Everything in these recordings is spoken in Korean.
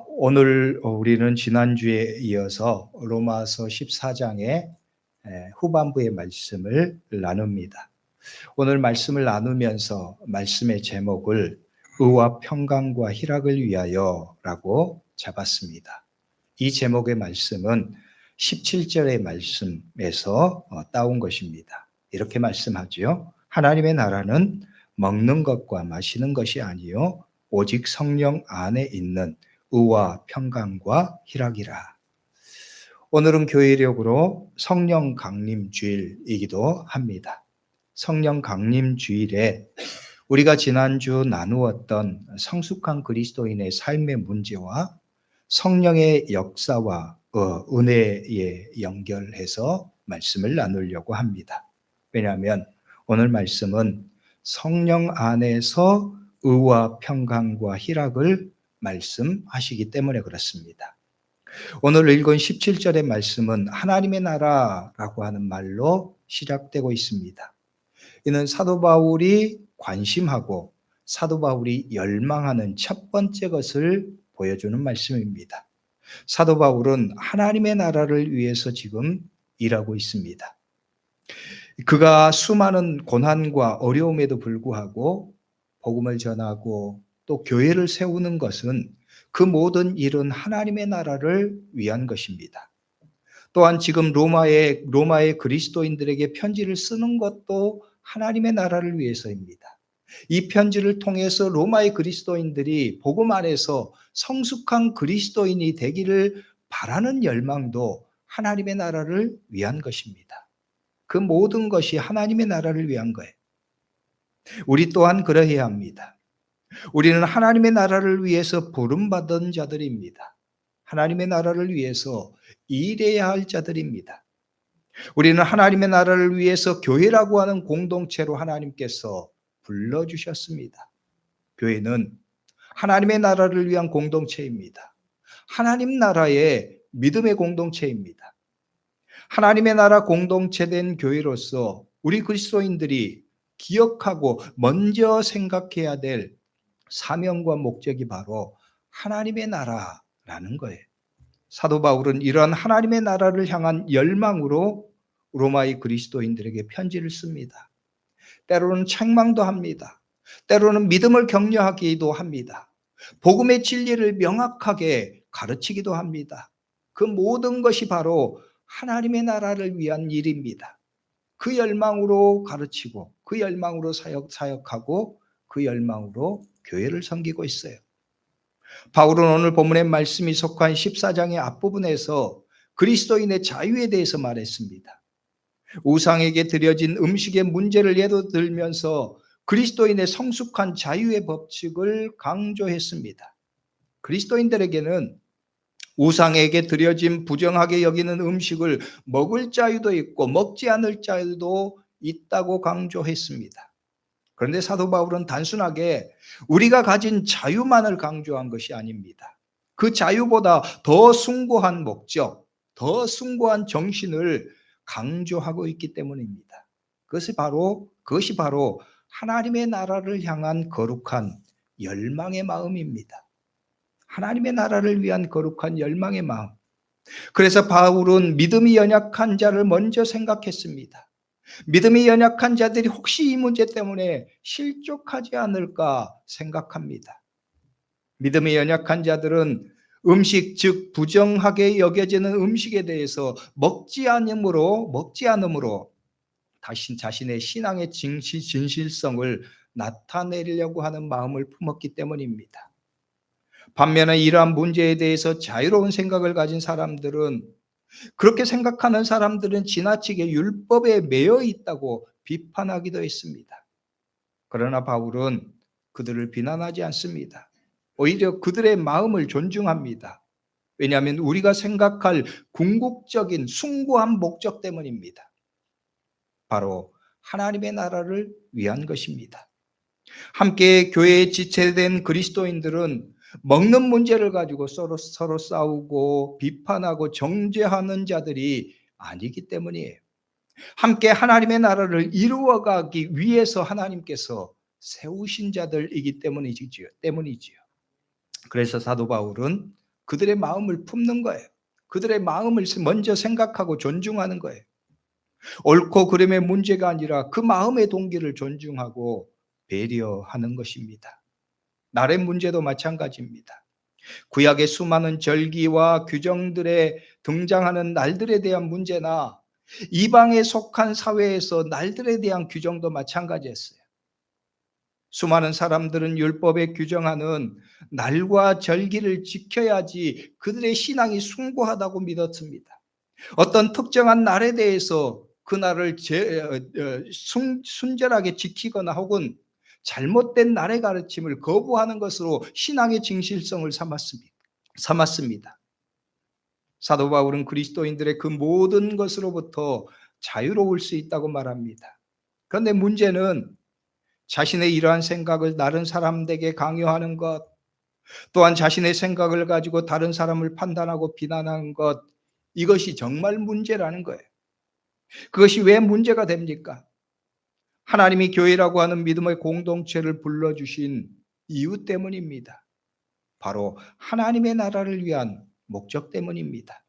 오늘 우리는 지난주에 이어서 로마서 14장의 후반부의 말씀을 나눕니다. 오늘 말씀을 나누면서 말씀의 제목을 의와 평강과 희락을 위하여라고 잡았습니다. 이 제목의 말씀은 17절의 말씀에서 따온 것입니다. 이렇게 말씀하죠. 하나님의 나라는 먹는 것과 마시는 것이 아니요 오직 성령 안에 있는 의와 평강과 희락이라. 오늘은 교회력으로 성령 강림 주일이기도 합니다. 성령 강림 주일에 우리가 지난주 나누었던 성숙한 그리스도인의 삶의 문제와 성령의 역사와 은혜에 연결해서 말씀을 나누려고 합니다. 왜냐하면 오늘 말씀은 성령 안에서 의와 평강과 희락을 말씀하시기 때문에 그렇습니다. 오늘 읽은 17절의 말씀은 하나님의 나라라고 하는 말로 시작되고 있습니다. 이는 사도 바울이 관심하고 사도 바울이 열망하는 첫 번째 것을 보여주는 말씀입니다. 사도 바울은 하나님의 나라를 위해서 지금 일하고 있습니다. 그가 수많은 고난과 어려움에도 불구하고 복음을 전하고 또 교회를 세우는 것은 그 모든 일은 하나님의 나라를 위한 것입니다. 또한 지금 로마의 그리스도인들에게 편지를 쓰는 것도 하나님의 나라를 위해서입니다. 이 편지를 통해서 로마의 그리스도인들이 복음 안에서 성숙한 그리스도인이 되기를 바라는 열망도 하나님의 나라를 위한 것입니다. 그 모든 것이 하나님의 나라를 위한 거예요. 우리 또한 그러해야 합니다. 우리는 하나님의 나라를 위해서 부름받은 자들입니다. 하나님의 나라를 위해서 일해야 할 자들입니다. 우리는 하나님의 나라를 위해서 교회라고 하는 공동체로 하나님께서 불러주셨습니다. 교회는 하나님의 나라를 위한 공동체입니다. 하나님 나라의 믿음의 공동체입니다. 하나님의 나라 공동체된 교회로서 우리 그리스도인들이 기억하고 먼저 생각해야 될 사명과 목적이 바로 하나님의 나라라는 거예요. 사도 바울은 이러한 하나님의 나라를 향한 열망으로 로마의 그리스도인들에게 편지를 씁니다. 때로는 책망도 합니다. 때로는 믿음을 격려하기도 합니다. 복음의 진리를 명확하게 가르치기도 합니다. 그 모든 것이 바로 하나님의 나라를 위한 일입니다. 그 열망으로 가르치고 그 열망으로 사역하고 그 열망으로 교회를 섬기고 있어요. 바울은 오늘 본문의 말씀이 속한 14장의 앞부분에서 그리스도인의 자유에 대해서 말했습니다. 우상에게 드려진 음식의 문제를 예로 들면서 그리스도인의 성숙한 자유의 법칙을 강조했습니다. 그리스도인들에게는 우상에게 드려진 부정하게 여기는 음식을 먹을 자유도 있고 먹지 않을 자유도 있다고 강조했습니다. 그런데 사도 바울은 단순하게 우리가 가진 자유만을 강조한 것이 아닙니다. 그 자유보다 더 숭고한 목적, 더 숭고한 정신을 강조하고 있기 때문입니다. 그것이 바로 하나님의 나라를 향한 거룩한 열망의 마음입니다. 하나님의 나라를 위한 거룩한 열망의 마음. 그래서 바울은 믿음이 연약한 자를 먼저 생각했습니다. 믿음이 연약한 자들이 혹시 이 문제 때문에 실족하지 않을까 생각합니다. 믿음이 연약한 자들은 음식, 즉 부정하게 여겨지는 음식에 대해서 먹지 않음으로 자신의 신앙의 진실성을 나타내려고 하는 마음을 품었기 때문입니다. 반면에 이러한 문제에 대해서 자유로운 생각을 가진 사람들은, 그렇게 생각하는 사람들은 지나치게 율법에 매여 있다고 비판하기도 했습니다. 그러나 바울은 그들을 비난하지 않습니다. 오히려 그들의 마음을 존중합니다. 왜냐하면 우리가 생각할 궁극적인 숭고한 목적 때문입니다. 바로 하나님의 나라를 위한 것입니다. 함께 교회에 지체된 그리스도인들은 먹는 문제를 가지고 서로 싸우고 비판하고 정죄하는 자들이 아니기 때문이에요. 함께 하나님의 나라를 이루어가기 위해서 하나님께서 세우신 자들이기 때문이지요. 그래서 사도 바울은 그들의 마음을 품는 거예요. 그들의 마음을 먼저 생각하고 존중하는 거예요. 옳고 그름의 문제가 아니라 그 마음의 동기를 존중하고 배려하는 것입니다. 날의 문제도 마찬가지입니다. 구약의 수많은 절기와 규정들에 등장하는 날들에 대한 문제나 이방에 속한 사회에서 날들에 대한 규정도 마찬가지였어요. 수많은 사람들은 율법에 규정하는 날과 절기를 지켜야지 그들의 신앙이 숭고하다고 믿었습니다. 어떤 특정한 날에 대해서 그 날을 순절하게 지키거나 혹은 잘못된 날의 가르침을 거부하는 것으로 신앙의 진실성을 삼았습니다. 사도 바울은 그리스도인들의 그 모든 것으로부터 자유로울 수 있다고 말합니다. 그런데 문제는 자신의 이러한 생각을 다른 사람에게 강요하는 것, 또한 자신의 생각을 가지고 다른 사람을 판단하고 비난하는 것, 이것이 정말 문제라는 거예요. 그것이 왜 문제가 됩니까? 하나님이 교회라고 하는 믿음의 공동체를 불러주신 이유 때문입니다. 바로 하나님의 나라를 위한 목적 때문입니다.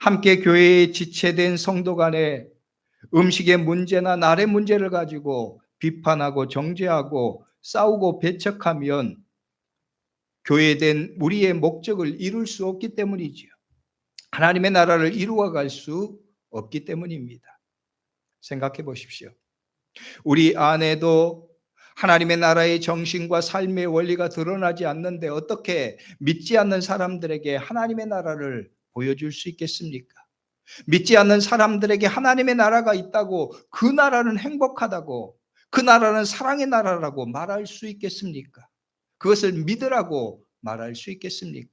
함께 교회에 지체된 성도 간에 음식의 문제나 날의 문제를 가지고 비판하고 정죄하고 싸우고 배척하면 교회된 우리의 목적을 이룰 수 없기 때문이지요. 하나님의 나라를 이루어갈 수 없기 때문입니다. 생각해 보십시오. 우리 안에도 하나님의 나라의 정신과 삶의 원리가 드러나지 않는데 어떻게 믿지 않는 사람들에게 하나님의 나라를 보여줄 수 있겠습니까? 믿지 않는 사람들에게 하나님의 나라가 있다고, 그 나라는 행복하다고, 그 나라는 사랑의 나라라고 말할 수 있겠습니까? 그것을 믿으라고 말할 수 있겠습니까?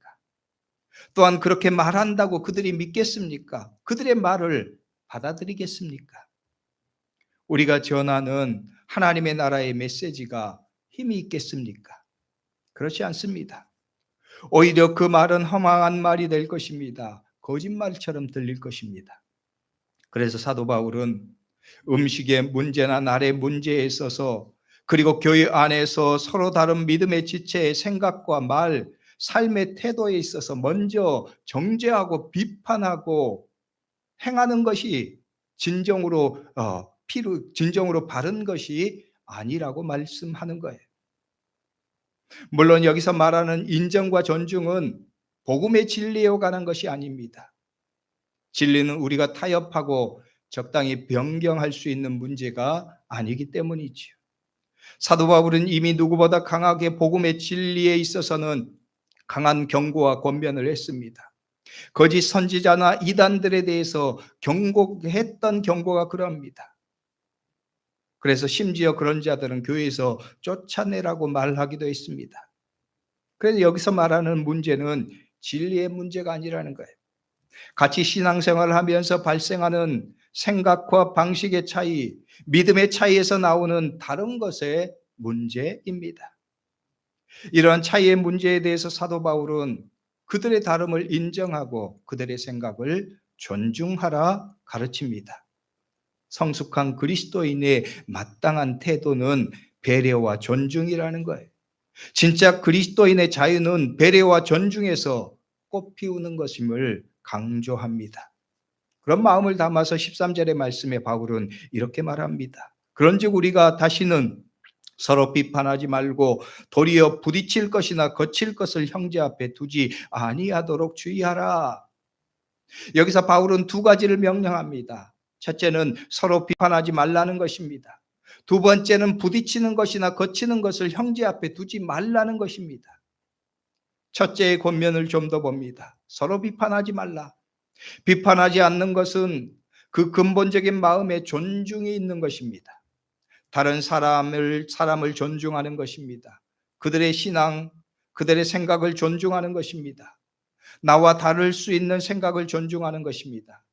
또한 그렇게 말한다고 그들이 믿겠습니까? 그들의 말을 받아들이겠습니까? 우리가 전하는 하나님의 나라의 메시지가 힘이 있겠습니까? 그렇지 않습니다. 오히려 그 말은 허망한 말이 될 것입니다. 거짓말처럼 들릴 것입니다. 그래서 사도 바울은 음식의 문제나 날의 문제에 있어서, 그리고 교회 안에서 서로 다른 믿음의 지체의 생각과 말, 삶의 태도에 있어서 먼저 정죄하고 비판하고 행하는 것이 진정으로 바른 것이 아니라고 말씀하는 거예요. 물론 여기서 말하는 인정과 존중은 복음의 진리에 관한 것이 아닙니다. 진리는 우리가 타협하고 적당히 변경할 수 있는 문제가 아니기 때문이지요. 사도 바울은 이미 누구보다 강하게 복음의 진리에 있어서는 강한 경고와 권면을 했습니다. 거짓 선지자나 이단들에 대해서 경고했던 경고가 그럽니다. 그래서 심지어 그런 자들은 교회에서 쫓아내라고 말하기도 했습니다. 그래서 여기서 말하는 문제는 진리의 문제가 아니라는 거예요. 같이 신앙생활을 하면서 발생하는 생각과 방식의 차이, 믿음의 차이에서 나오는 다른 것의 문제입니다. 이러한 차이의 문제에 대해서 사도 바울은 그들의 다름을 인정하고 그들의 생각을 존중하라 가르칩니다. 성숙한 그리스도인의 마땅한 태도는 배려와 존중이라는 거예요. 진짜 그리스도인의 자유는 배려와 존중에서 꽃피우는 것임을 강조합니다. 그런 마음을 담아서 13절의 말씀에 바울은 이렇게 말합니다. 그런즉 우리가 다시는 서로 비판하지 말고 도리어 부딪힐 것이나 거칠 것을 형제 앞에 두지 아니하도록 주의하라. 여기서 바울은 두 가지를 명령합니다. 첫째는 서로 비판하지 말라는 것입니다. 두 번째는 부딪히는 것이나 거치는 것을 형제 앞에 두지 말라는 것입니다. 첫째의 권면을 좀 더 봅니다. 서로 비판하지 말라. 비판하지 않는 것은 그 근본적인 마음에 존중이 있는 것입니다. 다른 사람을 존중하는 것입니다. 그들의 신앙, 그들의 생각을 존중하는 것입니다. 나와 다를 수 있는 생각을 존중하는 것입니다.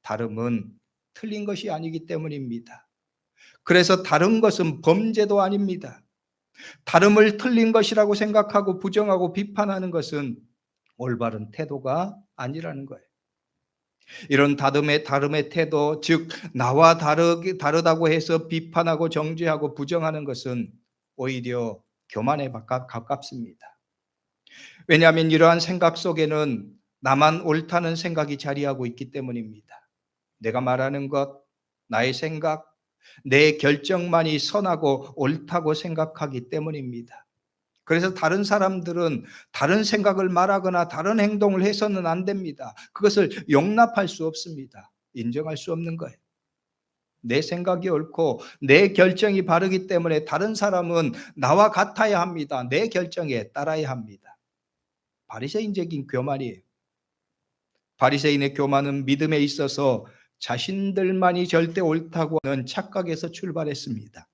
다름은 틀린 것이 아니기 때문입니다. 그래서 다른 것은 범죄도 아닙니다. 다름을 틀린 것이라고 생각하고 부정하고 비판하는 것은 올바른 태도가 아니라는 거예요. 이런 다름의 태도, 즉 나와 다르다고 해서 비판하고 정죄하고 부정하는 것은 오히려 교만에 가깝습니다. 왜냐하면 이러한 생각 속에는 나만 옳다는 생각이 자리하고 있기 때문입니다. 내가 말하는 것, 나의 생각, 내 결정만이 선하고 옳다고 생각하기 때문입니다. 그래서 다른 사람들은 다른 생각을 말하거나 다른 행동을 해서는 안 됩니다. 그것을 용납할 수 없습니다. 인정할 수 없는 거예요. 내 생각이 옳고 내 결정이 바르기 때문에 다른 사람은 나와 같아야 합니다. 내 결정에 따라야 합니다. 바리새인적인 교만이에요. 바리새인의 교만은 믿음에 있어서 자신들만이 절대 옳다고 하는 착각에서 출발했습니다.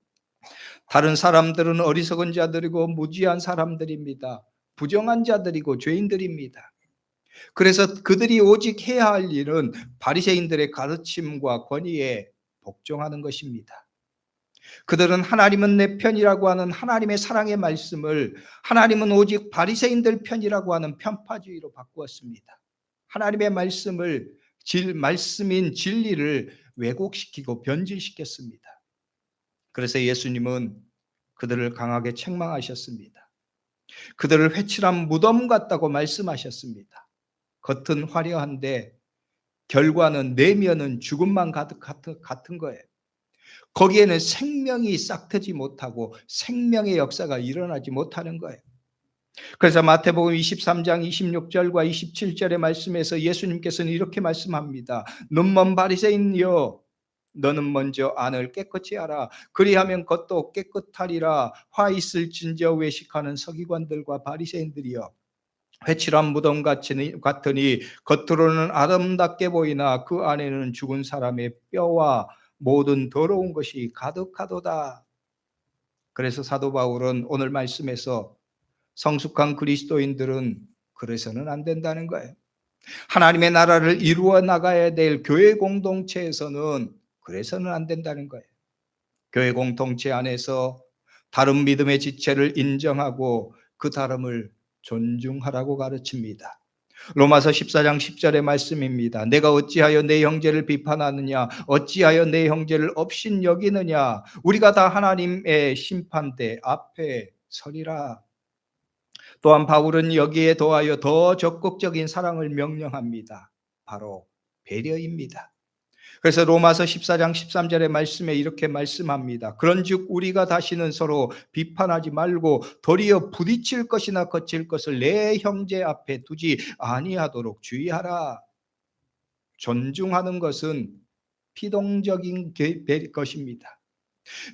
다른 사람들은 어리석은 자들이고 무지한 사람들입니다. 부정한 자들이고 죄인들입니다. 그래서 그들이 오직 해야 할 일은 바리새인들의 가르침과 권위에 복종하는 것입니다. 그들은 하나님은 내 편이라고 하는 하나님의 사랑의 말씀을 하나님은 오직 바리새인들 편이라고 하는 편파주의로 바꾸었습니다. 하나님의 말씀인 진리를 왜곡시키고 변질시켰습니다. 그래서 예수님은 그들을 강하게 책망하셨습니다. 그들을 회칠한 무덤 같다고 말씀하셨습니다. 겉은 화려한데 결과는 내면은 죽음만 같은 거예요. 거기에는 생명이 싹트지 못하고 생명의 역사가 일어나지 못하는 거예요. 그래서 마태복음 23장 26절과 27절의 말씀에서 예수님께서는 이렇게 말씀합니다. 눈먼 바리새인이여, 너는 먼저 안을 깨끗이 하라. 그리하면 겉도 깨끗하리라. 화 있을진저 외식하는 서기관들과 바리새인들이여, 회칠한 무덤 같으니 겉으로는 아름답게 보이나 그 안에는 죽은 사람의 뼈와 모든 더러운 것이 가득하도다. 그래서 사도 바울은 오늘 말씀에서 성숙한 그리스도인들은 그래서는 안 된다는 거예요. 하나님의 나라를 이루어 나가야 될 교회 공동체에서는 그래서는 안 된다는 거예요. 교회 공동체 안에서 다른 믿음의 지체를 인정하고 그 다름을 존중하라고 가르칩니다. 로마서 14장 10절의 말씀입니다. 내가 어찌하여 내 형제를 비판하느냐, 어찌하여 내 형제를 업신 여기느냐. 우리가 다 하나님의 심판대 앞에 서리라. 또한 바울은 여기에 더하여 더 적극적인 사랑을 명령합니다. 바로 배려입니다. 그래서 로마서 14장 13절의 말씀에 이렇게 말씀합니다. 그런즉 우리가 다시는 서로 비판하지 말고 도리어 부딪힐 것이나 거칠 것을 내 형제 앞에 두지 아니하도록 주의하라. 존중하는 것은 피동적인 것입니다.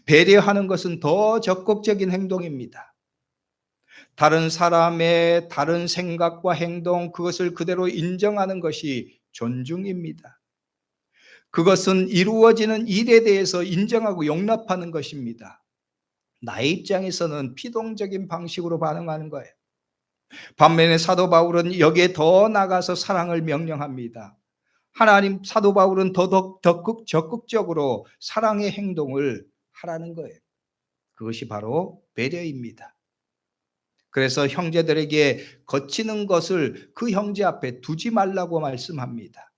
배려하는 것은 더 적극적인 행동입니다. 다른 사람의 다른 생각과 행동, 그것을 그대로 인정하는 것이 존중입니다. 그것은 이루어지는 일에 대해서 인정하고 용납하는 것입니다. 나의 입장에서는 피동적인 방식으로 반응하는 거예요. 반면에 사도 바울은 여기에 더 나가서 사랑을 명령합니다. 사도 바울은 더 적극적으로 사랑의 행동을 하라는 거예요. 그것이 바로 배려입니다. 그래서 형제들에게 거치는 것을 그 형제 앞에 두지 말라고 말씀합니다.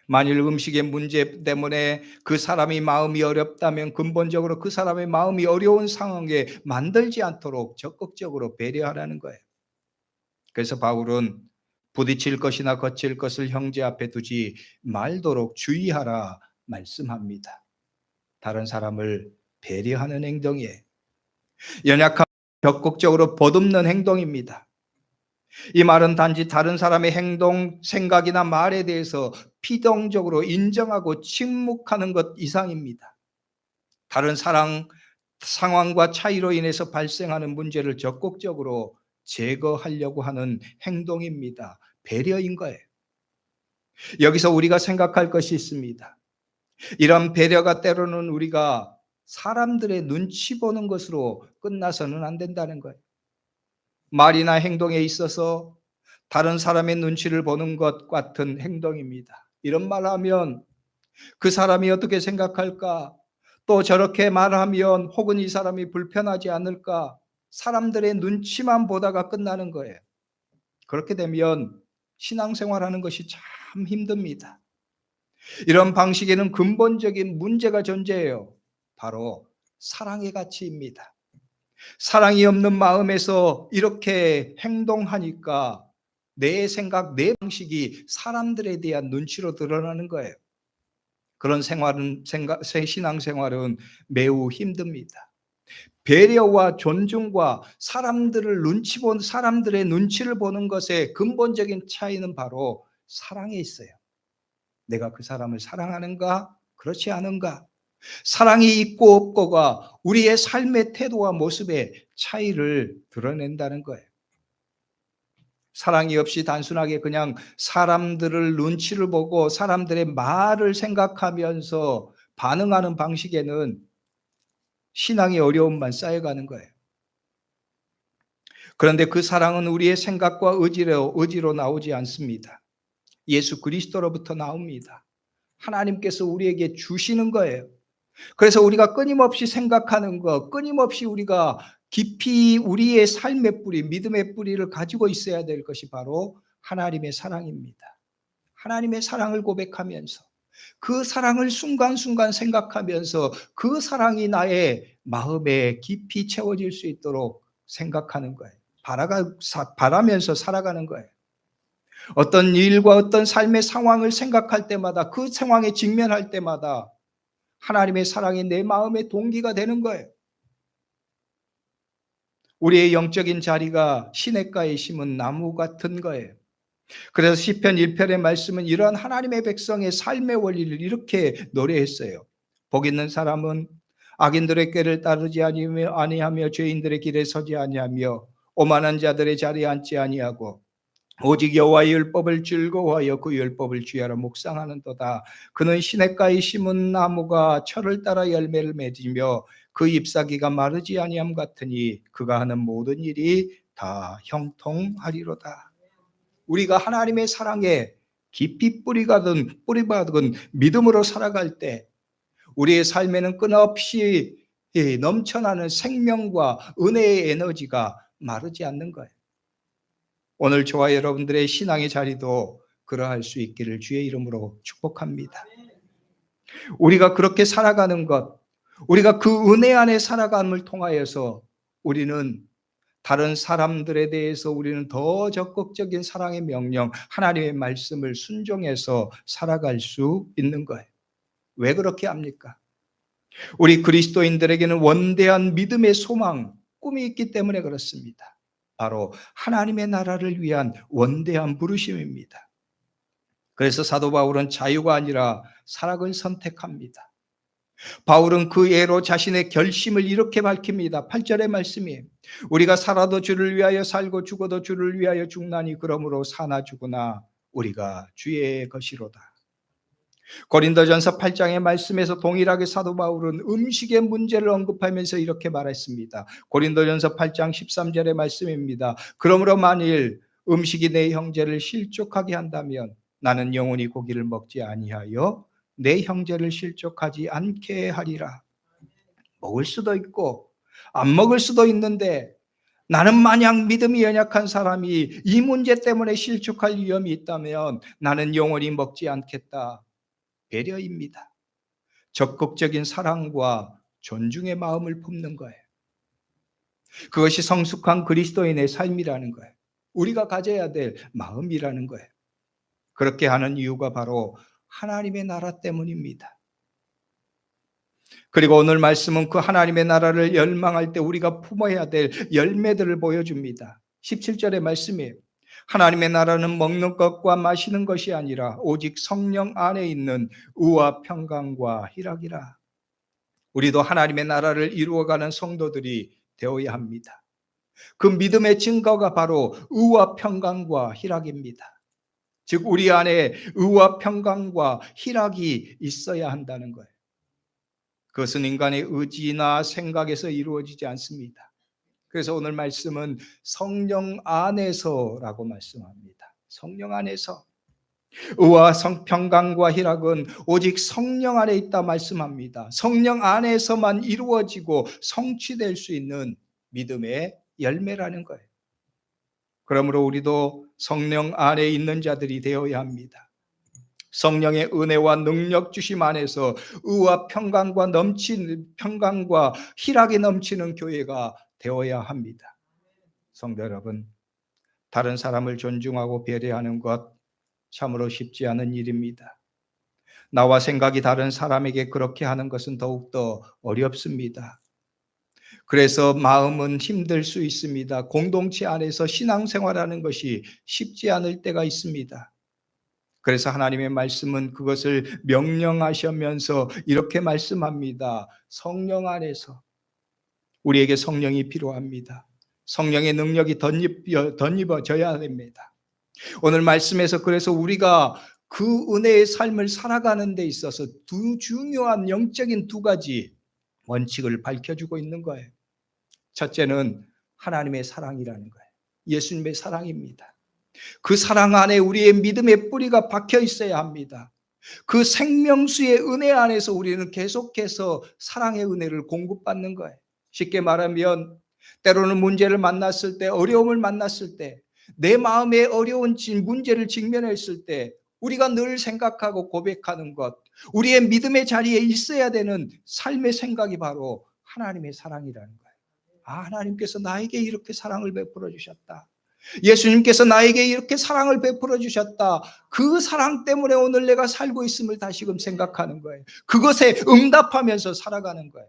만일 음식의 문제 때문에 그 사람이 마음이 어렵다면 근본적으로 그 사람의 마음이 어려운 상황에 만들지 않도록 적극적으로 배려하라는 거예요. 그래서 바울은 부딪힐 것이나 거칠 것을 형제 앞에 두지 말도록 주의하라 말씀합니다. 다른 사람을 배려하는 행동이에요. 연약함을 적극적으로 보듬는 행동입니다. 이 말은 단지 다른 사람의 행동, 생각이나 말에 대해서 피동적으로 인정하고 침묵하는 것 이상입니다. 다른 상황과 차이로 인해서 발생하는 문제를 적극적으로 제거하려고 하는 행동입니다. 배려인 거예요. 여기서 우리가 생각할 것이 있습니다. 이런 배려가 때로는 우리가 사람들의 눈치 보는 것으로 끝나서는 안 된다는 거예요. 말이나 행동에 있어서 다른 사람의 눈치를 보는 것 같은 행동입니다. 이런 말하면 그 사람이 어떻게 생각할까? 또 저렇게 말하면 혹은 이 사람이 불편하지 않을까? 사람들의 눈치만 보다가 끝나는 거예요. 그렇게 되면 신앙생활하는 것이 참 힘듭니다. 이런 방식에는 근본적인 문제가 존재해요. 바로 사랑의 가치입니다. 사랑이 없는 마음에서 이렇게 행동하니까 내 생각, 내 방식이 사람들에 대한 눈치로 드러나는 거예요. 그런 신앙생활은 매우 힘듭니다. 배려와 존중과 사람들의 눈치를 보는 것의 근본적인 차이는 바로 사랑에 있어요. 내가 그 사람을 사랑하는가, 그렇지 않은가? 사랑이 있고 없고가 우리의 삶의 태도와 모습의 차이를 드러낸다는 거예요. 사랑이 없이 단순하게 그냥 사람들을 눈치를 보고 사람들의 말을 생각하면서 반응하는 방식에는 신앙의 어려움만 쌓여가는 거예요. 그런데 그 사랑은 우리의 생각과 의지로 나오지 않습니다. 예수 그리스도로부터 나옵니다. 하나님께서 우리에게 주시는 거예요. 그래서 우리가 끊임없이 생각하는 것, 끊임없이 우리가 깊이 우리의 삶의 뿌리, 믿음의 뿌리를 가지고 있어야 될 것이 바로 하나님의 사랑입니다. 하나님의 사랑을 고백하면서 그 사랑을 순간순간 생각하면서 그 사랑이 나의 마음에 깊이 채워질 수 있도록 생각하는 거예요. 바라면서 살아가는 거예요. 어떤 일과 어떤 삶의 상황을 생각할 때마다 그 상황에 직면할 때마다 하나님의 사랑이 내 마음의 동기가 되는 거예요. 우리의 영적인 자리가 시냇가에 심은 나무 같은 거예요. 그래서 시편 1편의 말씀은 이러한 하나님의 백성의 삶의 원리를 이렇게 노래했어요. 복 있는 사람은 악인들의 꾀를 따르지 아니하며 죄인들의 길에 서지 아니하며 오만한 자들의 자리에 앉지 아니하고 오직 여호와의 율법을 즐거워하여 그 율법을 주야로 묵상하는도다. 그는 시냇가에 심은 나무가 철을 따라 열매를 맺으며 그 잎사귀가 마르지 아니함 같으니 그가 하는 모든 일이 다 형통하리로다. 우리가 하나님의 사랑에 깊이 뿌리박은 믿음으로 살아갈 때 우리의 삶에는 끊임없이 넘쳐나는 생명과 은혜의 에너지가 마르지 않는 거예요. 오늘 저와 여러분들의 신앙의 자리도 그러할 수 있기를 주의 이름으로 축복합니다. 우리가 그렇게 살아가는 것, 우리가 그 은혜 안에 살아감을 통하여서 우리는 다른 사람들에 대해서 우리는 더 적극적인 사랑의 명령, 하나님의 말씀을 순종해서 살아갈 수 있는 거예요. 왜 그렇게 합니까? 우리 그리스도인들에게는 원대한 믿음의 소망, 꿈이 있기 때문에 그렇습니다. 바로 하나님의 나라를 위한 원대한 부르심입니다. 그래서 사도 바울은 자유가 아니라 사랑을 선택합니다. 바울은 그 예로 자신의 결심을 이렇게 밝힙니다. 8절의 말씀이에요. 우리가 살아도 주를 위하여 살고 죽어도 주를 위하여 죽나니 그러므로 사나 죽으나 우리가 주의 것이로다. 고린도전서 8장의 말씀에서 동일하게 사도 바울은 음식의 문제를 언급하면서 이렇게 말했습니다. 고린도전서 8장 13절의 말씀입니다. 그러므로 만일 음식이 내 형제를 실족하게 한다면 나는 영원히 고기를 먹지 아니하여 내 형제를 실족하지 않게 하리라. 먹을 수도 있고 안 먹을 수도 있는데 나는 만약 믿음이 연약한 사람이 이 문제 때문에 실족할 위험이 있다면 나는 영원히 먹지 않겠다. 배려입니다. 적극적인 사랑과 존중의 마음을 품는 거예요. 그것이 성숙한 그리스도인의 삶이라는 거예요. 우리가 가져야 될 마음이라는 거예요. 그렇게 하는 이유가 바로 하나님의 나라 때문입니다. 그리고 오늘 말씀은 그 하나님의 나라를 열망할 때 우리가 품어야 될 열매들을 보여줍니다. 17절의 말씀이에요. 하나님의 나라는 먹는 것과 마시는 것이 아니라 오직 성령 안에 있는 의와 평강과 희락이라. 우리도 하나님의 나라를 이루어가는 성도들이 되어야 합니다. 그 믿음의 증거가 바로 의와 평강과 희락입니다. 즉 우리 안에 의와 평강과 희락이 있어야 한다는 거예요. 그것은 인간의 의지나 생각에서 이루어지지 않습니다. 그래서 오늘 말씀은 성령 안에서라고 말씀합니다. 성령 안에서. 의와 평강과 희락은 오직 성령 안에 있다 말씀합니다. 성령 안에서만 이루어지고 성취될 수 있는 믿음의 열매라는 거예요. 그러므로 우리도 성령 안에 있는 자들이 되어야 합니다. 성령의 은혜와 능력 주심 안에서 의와 평강과 희락이 넘치는 교회가 되어야 합니다. 성도 여러분, 다른 사람을 존중하고 배려하는 것 참으로 쉽지 않은 일입니다. 나와 생각이 다른 사람에게 그렇게 하는 것은 더욱더 어렵습니다. 그래서 마음은 힘들 수 있습니다. 공동체 안에서 신앙생활하는 것이 쉽지 않을 때가 있습니다. 그래서 하나님의 말씀은 그것을 명령하시면서 이렇게 말씀합니다. 성령 안에서 우리에게 성령이 필요합니다. 성령의 능력이 덧입어져야 됩니다. 오늘 말씀에서 그래서 우리가 그 은혜의 삶을 살아가는 데 있어서 두 중요한 영적인 두 가지 원칙을 밝혀주고 있는 거예요. 첫째는 하나님의 사랑이라는 거예요. 예수님의 사랑입니다. 그 사랑 안에 우리의 믿음의 뿌리가 박혀 있어야 합니다. 그 생명수의 은혜 안에서 우리는 계속해서 사랑의 은혜를 공급받는 거예요. 쉽게 말하면 때로는 문제를 만났을 때, 어려움을 만났을 때, 내 마음에 어려운 문제를 직면했을 때 우리가 늘 생각하고 고백하는 것, 우리의 믿음의 자리에 있어야 되는 삶의 생각이 바로 하나님의 사랑이라는 거예요. 하나님께서 나에게 이렇게 사랑을 베풀어 주셨다. 예수님께서 나에게 이렇게 사랑을 베풀어 주셨다. 그 사랑 때문에 오늘 내가 살고 있음을 다시금 생각하는 거예요. 그것에 응답하면서 살아가는 거예요.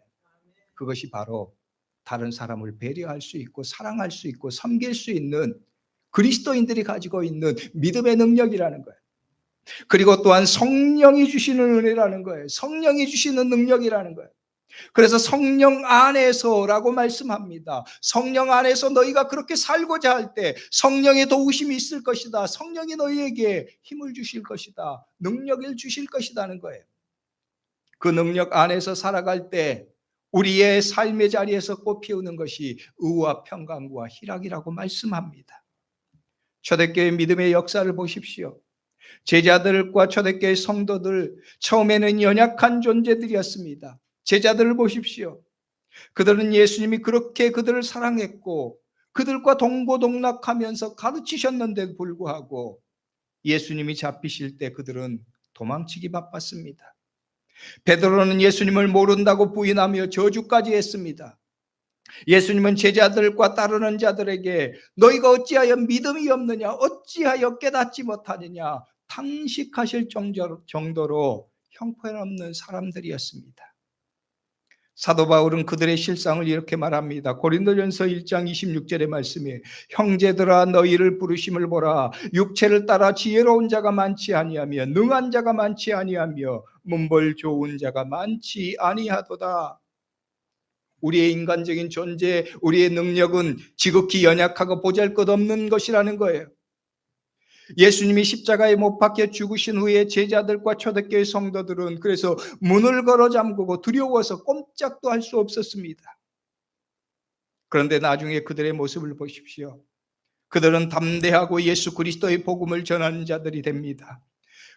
그것이 바로 다른 사람을 배려할 수 있고 사랑할 수 있고 섬길 수 있는 그리스도인들이 가지고 있는 믿음의 능력이라는 거예요. 그리고 또한 성령이 주시는 은혜라는 거예요. 성령이 주시는 능력이라는 거예요. 그래서 성령 안에서라고 말씀합니다. 성령 안에서 너희가 그렇게 살고자 할 때 성령의 도우심이 있을 것이다. 성령이 너희에게 힘을 주실 것이다. 능력을 주실 것이라는 거예요. 그 능력 안에서 살아갈 때 우리의 삶의 자리에서 꽃피우는 것이 의와 평강과 희락이라고 말씀합니다. 초대교회 믿음의 역사를 보십시오. 제자들과 초대교회 성도들, 처음에는 연약한 존재들이었습니다. 제자들을 보십시오. 그들은 예수님이 그렇게 그들을 사랑했고 그들과 동고동락하면서 가르치셨는데도 불구하고 예수님이 잡히실 때 그들은 도망치기 바빴습니다. 베드로는 예수님을 모른다고 부인하며 저주까지 했습니다. 예수님은 제자들과 따르는 자들에게 너희가 어찌하여 믿음이 없느냐, 어찌하여 깨닫지 못하느냐 탄식하실 정도로 형편없는 사람들이었습니다. 사도 바울은 그들의 실상을 이렇게 말합니다. 고린도전서 1장 26절의 말씀에 형제들아 너희를 부르심을 보라. 육체를 따라 지혜로운 자가 많지 아니하며 능한 자가 많지 아니하며 문벌 좋은 자가 많지 아니하도다. 우리의 인간적인 존재, 우리의 능력은 지극히 연약하고 보잘것없는 것이라는 거예요. 예수님이 십자가에 못 박혀 죽으신 후에 제자들과 초대교회 성도들은 그래서 문을 걸어 잠그고 두려워서 꼼짝도 할 수 없었습니다. 그런데 나중에 그들의 모습을 보십시오. 그들은 담대하고 예수 그리스도의 복음을 전하는 자들이 됩니다.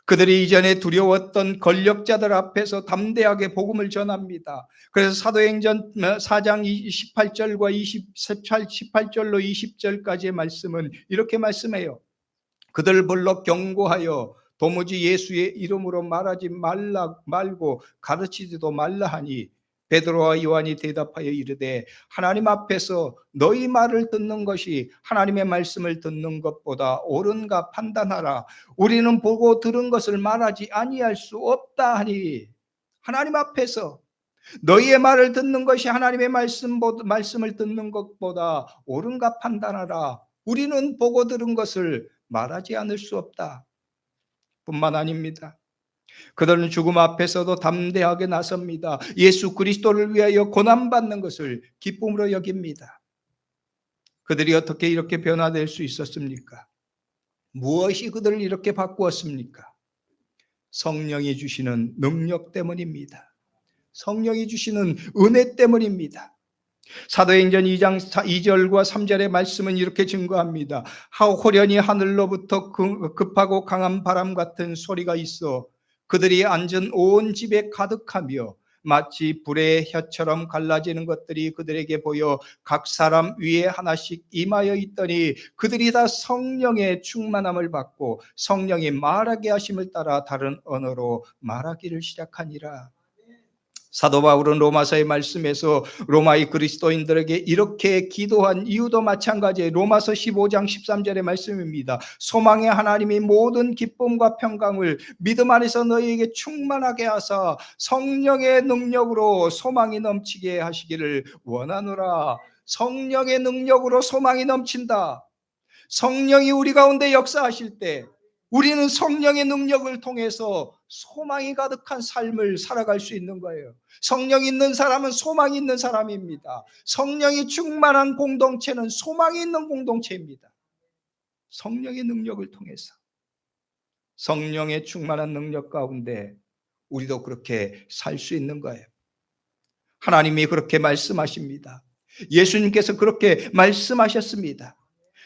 그들이 이전에 두려웠던 권력자들 앞에서 담대하게 복음을 전합니다. 그래서 사도행전 4장 18절과 18절로 20절까지의 말씀은 이렇게 말씀해요. 그들을 불러 경고하여 도무지 예수의 이름으로 말하지 말고 가르치지도 말라 하니 베드로와 요한이 대답하여 이르되 하나님 앞에서 너희 말을 듣는 것이 하나님의 말씀을 듣는 것보다 옳은가 판단하라. 우리는 보고 들은 것을 말하지 아니할 수 없다 하니 하나님 앞에서 너희의 말을 듣는 것이 하나님의 말씀을 듣는 것보다 옳은가 판단하라. 우리는 보고 들은 것을 말하지 않을 수 없다. 뿐만 아닙니다. 그들은 죽음 앞에서도 담대하게 나섭니다. 예수 그리스도를 위하여 고난받는 것을 기쁨으로 여깁니다. 그들이 어떻게 이렇게 변화될 수 있었습니까? 무엇이 그들을 이렇게 바꾸었습니까? 성령이 주시는 능력 때문입니다. 성령이 주시는 은혜 때문입니다. 사도행전 2장 2절과 3절의 말씀은 이렇게 증거합니다. 호련히 하늘로부터 급하고 강한 바람 같은 소리가 있어 그들이 앉은 온 집에 가득하며 마치 불의 혀처럼 갈라지는 것들이 그들에게 보여 각 사람 위에 하나씩 임하여 있더니 그들이 다 성령의 충만함을 받고 성령이 말하게 하심을 따라 다른 언어로 말하기를 시작하니라. 사도 바울은 로마서의 말씀에서 로마의 그리스도인들에게 이렇게 기도한 이유도 마찬가지예요. 로마서 15장 13절의 말씀입니다. 소망의 하나님이 모든 기쁨과 평강을 믿음 안에서 너희에게 충만하게 하사 성령의 능력으로 소망이 넘치게 하시기를 원하노라. 성령의 능력으로 소망이 넘친다. 성령이 우리 가운데 역사하실 때 우리는 성령의 능력을 통해서 소망이 가득한 삶을 살아갈 수 있는 거예요. 성령이 있는 사람은 소망이 있는 사람입니다. 성령이 충만한 공동체는 소망이 있는 공동체입니다. 성령의 능력을 통해서, 성령의 충만한 능력 가운데 우리도 그렇게 살 수 있는 거예요. 하나님이 그렇게 말씀하십니다. 예수님께서 그렇게 말씀하셨습니다.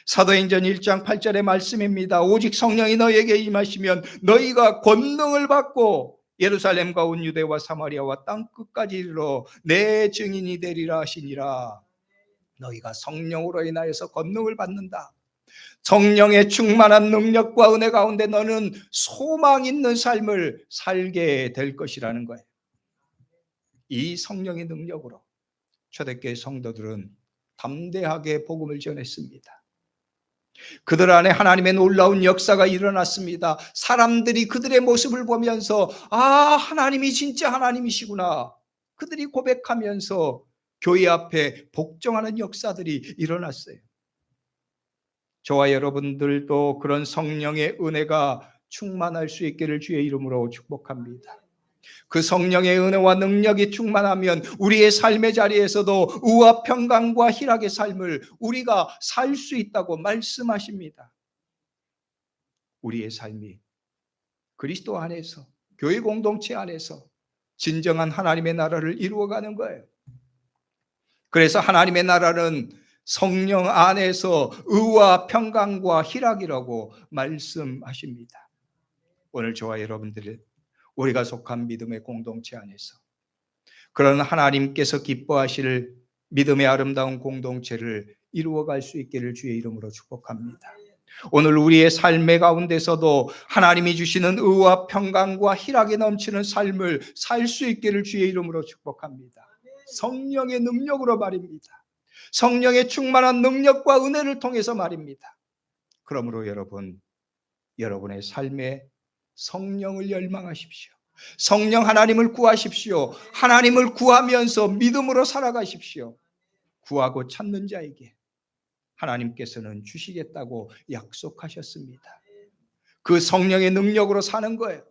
사도행전 1장 8절의 말씀입니다. 오직 성령이 너희에게 임하시면 너희가 권능을 받고 예루살렘과 온 유대와 사마리아와 땅 끝까지 이르러 내 증인이 되리라 하시니라. 너희가 성령으로 인하여서 권능을 받는다. 성령의 충만한 능력과 은혜 가운데 너는 소망 있는 삶을 살게 될 것이라는 거예요. 이 성령의 능력으로 초대교회 성도들은 담대하게 복음을 전했습니다. 그들 안에 하나님의 놀라운 역사가 일어났습니다. 사람들이 그들의 모습을 보면서 하나님이 진짜 하나님이시구나. 그들이 고백하면서 교회 앞에 복종하는 역사들이 일어났어요. 저와 여러분들도 그런 성령의 은혜가 충만할 수 있기를 주의 이름으로 축복합니다. 그 성령의 은혜와 능력이 충만하면 우리의 삶의 자리에서도 의와 평강과 희락의 삶을 우리가 살 수 있다고 말씀하십니다. 우리의 삶이 그리스도 안에서, 교회 공동체 안에서 진정한 하나님의 나라를 이루어가는 거예요. 그래서 하나님의 나라는 성령 안에서 의와 평강과 희락이라고 말씀하십니다. 오늘 저와 여러분들의 우리가 속한 믿음의 공동체 안에서 그런 하나님께서 기뻐하실 믿음의 아름다운 공동체를 이루어갈 수 있기를 주의 이름으로 축복합니다. 오늘 우리의 삶의 가운데서도 하나님이 주시는 의와 평강과 희락이 넘치는 삶을 살 수 있기를 주의 이름으로 축복합니다. 성령의 능력으로 말입니다. 성령의 충만한 능력과 은혜를 통해서 말입니다. 그러므로 여러분의 삶에 성령을 열망하십시오. 성령 하나님을 구하십시오. 하나님을 구하면서 믿음으로 살아가십시오. 구하고 찾는 자에게 하나님께서는 주시겠다고 약속하셨습니다. 그 성령의 능력으로 사는 거예요.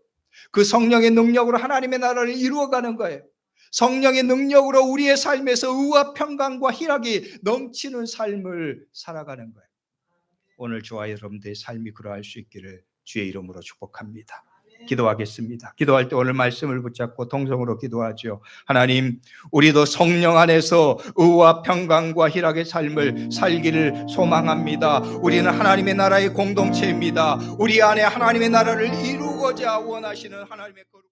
그 성령의 능력으로 하나님의 나라를 이루어가는 거예요. 성령의 능력으로 우리의 삶에서 의와 평강과 희락이 넘치는 삶을 살아가는 거예요. 오늘 저와 여러분들의 삶이 그러할 수 있기를 주의 이름으로 축복합니다. 기도하겠습니다. 기도할 때 오늘 말씀을 붙잡고 동성으로 기도하죠. 하나님, 우리도 성령 안에서 의와 평강과 희락의 삶을 살기를 소망합니다. 우리는 하나님의 나라의 공동체입니다. 우리 안에 하나님의 나라를 이루고자 원하시는 하나님의 거룩